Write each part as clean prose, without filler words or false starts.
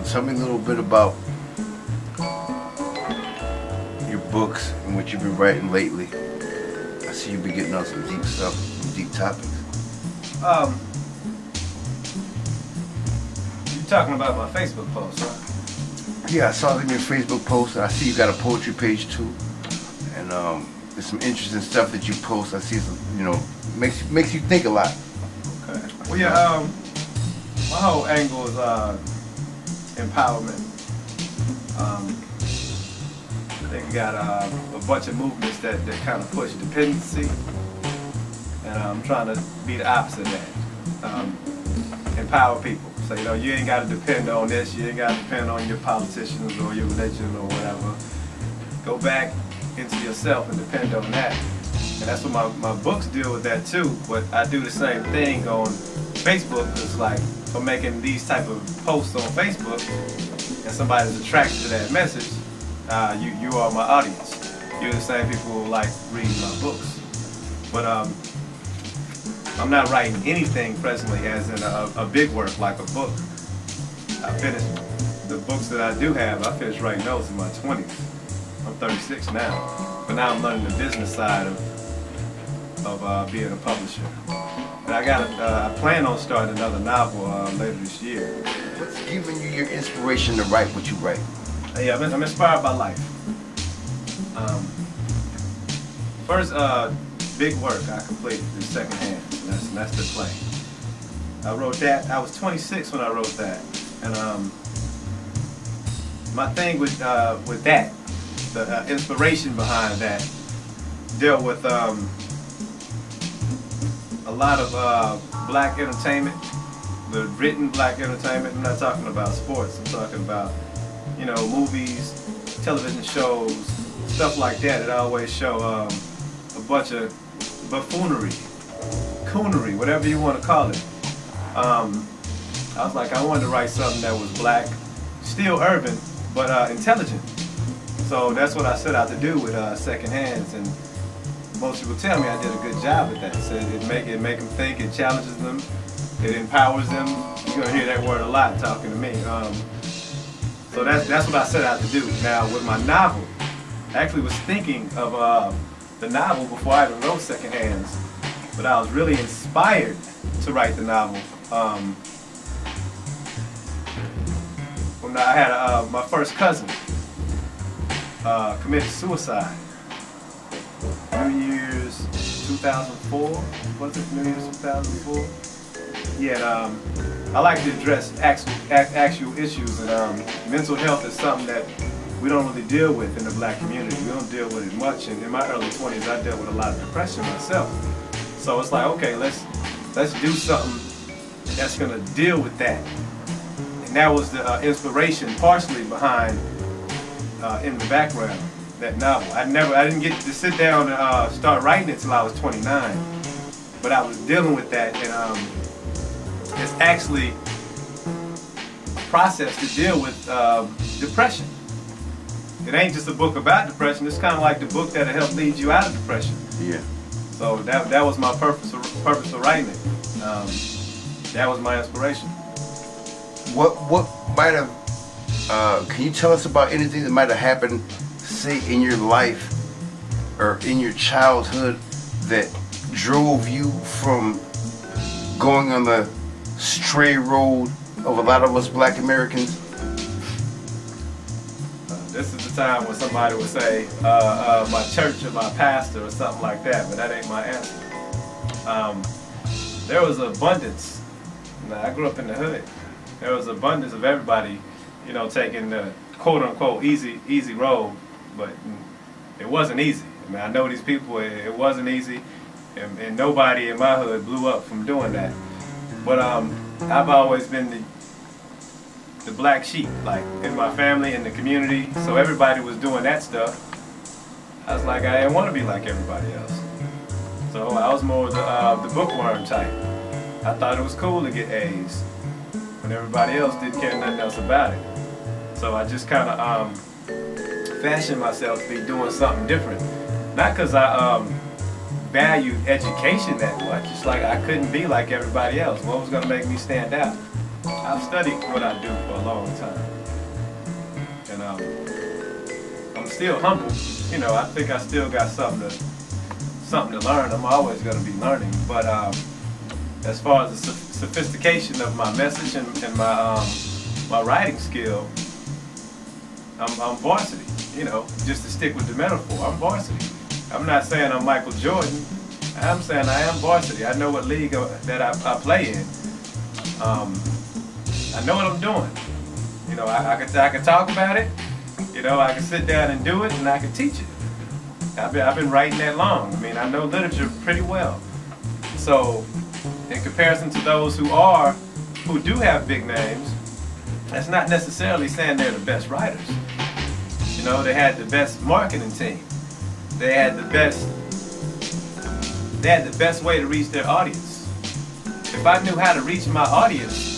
Tell me a little bit about your books and what you've been writing lately. I see you've been getting on some deep stuff, some deep topics. You're talking about my Facebook post, right? Yeah, I saw it in your Facebook post. I see you got a poetry page too, and there's some interesting stuff that you post. I see some, makes you think a lot. Okay. Well, yeah. My whole angle is empowerment. I think we got a bunch of movements that kind of push dependency, and I'm trying to be the opposite of that. Empower people. So you ain't got to depend on this. You ain't got to depend on your politicians or your religion or whatever. Go back into yourself and depend on that. And that's what my books deal with that too. But I do the same thing on Facebook. It's like, for making these type of posts on Facebook, and somebody's attracted to that message, you are my audience. You're the same people who like reading my books. But I'm not writing anything presently as in a big work like a book. I finished the books that I do have. I finished writing those in my 20s. I'm 36 now, but now I'm learning the business side of being a publisher. And I plan on starting another novel later this year. What's giving you your inspiration to write what you write? Yeah, I'm inspired by life. First big work I completed is Secondhand. That's the play. I wrote that. I was 26 when I wrote that, and my thing with that, the inspiration behind that, dealt with a lot of black entertainment, the written black entertainment. I'm not talking about sports. I'm talking about, movies, television shows, stuff like that. It always show a bunch of buffoonery, coonery, whatever you want to call it. I was like, I wanted to write something that was black, still urban, but intelligent. So that's what I set out to do with Secondhands, and most people tell me I did a good job at that. So it make them think, it challenges them, it empowers them. You're gonna hear that word a lot talking to me. So that's what I set out to do. Now with my novel, I actually was thinking of the novel before I even wrote Secondhands, but I was really inspired to write the novel when I had my first cousin committed suicide. New Year's 2004, was it New Year's 2004? Yeah, I like to address actual issues, and mental health is something that we don't really deal with in the black community. We don't deal with it much, and in my early 20s I dealt with a lot of depression myself. So it's like, okay, let's do something that's gonna deal with that. And that was the inspiration partially behind in the background, that novel. I didn't get to sit down and start writing it until I was 29, but I was dealing with that, and it's actually a process to deal with depression. It ain't just a book about depression. It's kind of like the book that'll help lead you out of depression. Yeah. So that was my purpose for writing it. That was my inspiration. What might have? Can you tell us about anything that might have happened, say, in your life or in your childhood that drove you from going on the stray road of a lot of us black Americans? This is the time when somebody would say, my church or my pastor or something like that, but that ain't my answer. There was abundance. Now, I grew up in the hood. There was abundance of everybody, taking the quote-unquote easy road, but it wasn't easy. I mean, I know these people, it wasn't easy, and nobody in my hood blew up from doing that. But I've always been the black sheep, like in my family, in the community, so everybody was doing that stuff. I was like, I didn't want to be like everybody else. So I was more the bookworm type. I thought it was cool to get A's when everybody else didn't care nothing else about it. So I just kind of fashioned myself to be doing something different. Not because I valued education that much. It's like I couldn't be like everybody else. What was going to make me stand out? I've studied what I do for a long time, and I'm still humble. You know, I think I still got something to learn. I'm always going to be learning, but as far as the sophistication of my message and my writing skill, I'm varsity. You know, just to stick with the metaphor, I'm varsity. I'm not saying I'm Michael Jordan. I'm saying I am varsity. I know what league that I play in. I know what I'm doing. You know, I can talk about it. You know, I can sit down and do it, and I can teach it. I've been writing that long. I mean, I know literature pretty well. So, in comparison to those who do have big names, that's not necessarily saying they're the best writers. You know, they had the best marketing team. They had the best way to reach their audience. If I knew how to reach my audience,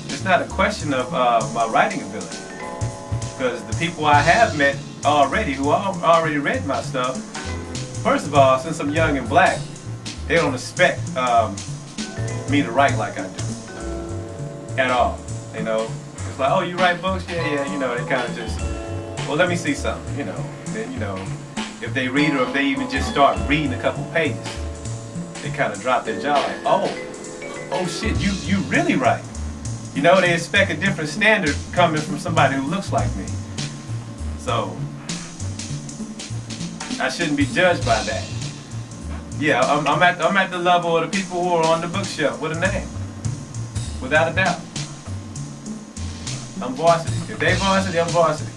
it's not a question of my writing ability. Because the people I have met already, who already read my stuff, first of all, since I'm young and black, they don't expect me to write like I do. At all. You know, it's like, oh, you write books? Yeah, you know, they kind of just, well, let me see something, you know. Then, you know, if they read or if they even just start reading a couple pages, they kind of drop their jaw like, oh shit, you really write. You know, they expect a different standard coming from somebody who looks like me. So, I shouldn't be judged by that. Yeah, I'm at the level of the people who are on the bookshelf with a name. Without a doubt. I'm varsity. If they varsity, I'm varsity.